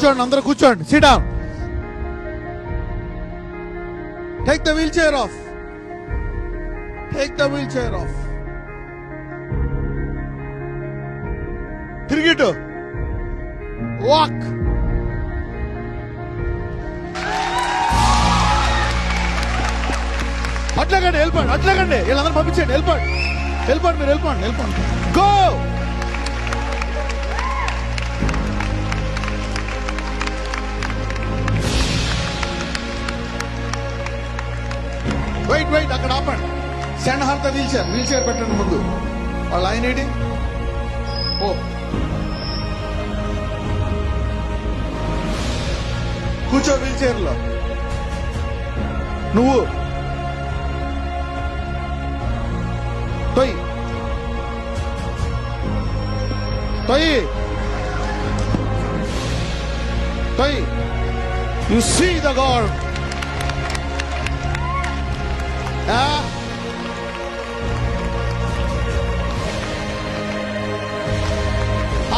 కూర్చోండి, అందరూ కూర్చోండి. Sit down. Take the wheelchair off. Take the wheelchair off. తిరిగిటు. వాక్. అట్లాగండి, వెళ్ళిపోండి. అట్లాగండి, వీళ్ళందరూ పంపించండి. వెళ్ళిపోండి, వెళ్ళిపోండి, మీరు వెళ్ళిపోండి, వెళ్ళిపోండి. గో. వెయిట్ వెయిట్, అక్కడ ఆపండి. Send her the wheelchair. Wheelchair పెట్టండి ముందు. వాళ్ళు ఆయన ఏంటి? ఓ, కూర్చో వీల్ చైర్ లో. నువ్వు తొయ్యి, తొయ్యి, తొయ్యి. You see the God.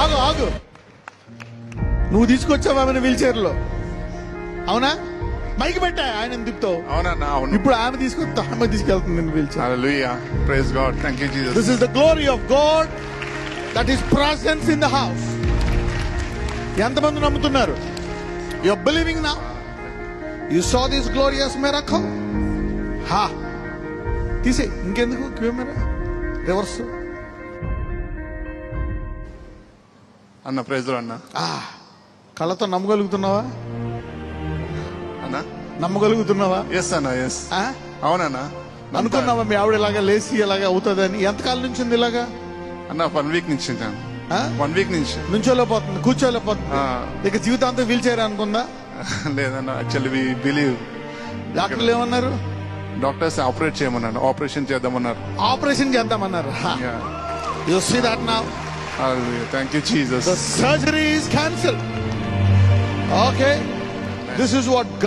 ఆగు ఆగు. నువ్వు తీసుకొచ్చావు ఆమెను వీల్ చైర్ లో, అవునా? మైకి పెట్టా, ఆయన తిప్పుతావు. అవునన్నా, అవును. ఇప్పుడు ఆమె తీసుకొస్తా, ఆమె తీసుకెళ్తుంది నేను wheelchair. Hallelujah, praise God, thank you Jesus. This is the glory of God that is presence in the house. ఎంతమంది నమ్ముతున్నారు? You are believing now? You saw this glorious miracle? హా, తీసే. ఇంకెందుకు కెమెరా రివర్స్? అన్న praise అన్న. కళ్ళతో నమ్మగలుగుతున్నావా? అన్న నమ్మగలుగుతున్నావా? Yes అన్న, ఎస్. అవునన్నా. అనుకున్నావా మీ ఆవిడ ఇలాగా లేచి ఇలాగా అవుతుందని? ఎంతకాలం నుంచి ఉంది ఇలాగా? అన్న 1 వీక్ నుంచి 1 వీక్ నుంచి నుంచోలేకపోతుంది, కూర్చోలేకపోతుంది. ఇక జీవితాంతం వీల్ చైర్ అనుకుందా? లేదన్న, యాక్చువల్లీ వి బిలీవ్. డాక్టర్లు ఏమన్నారు? డాక్టర్స్ ఆపరేట్ చేయమన్నారు, ఆపరేషన్ చేద్దామన్నారు. ఆపరేషన్ చేద్దామన్నారు. You see that now? Hallelujah, thank you Jesus. The surgery is cancelled. Okay, this is what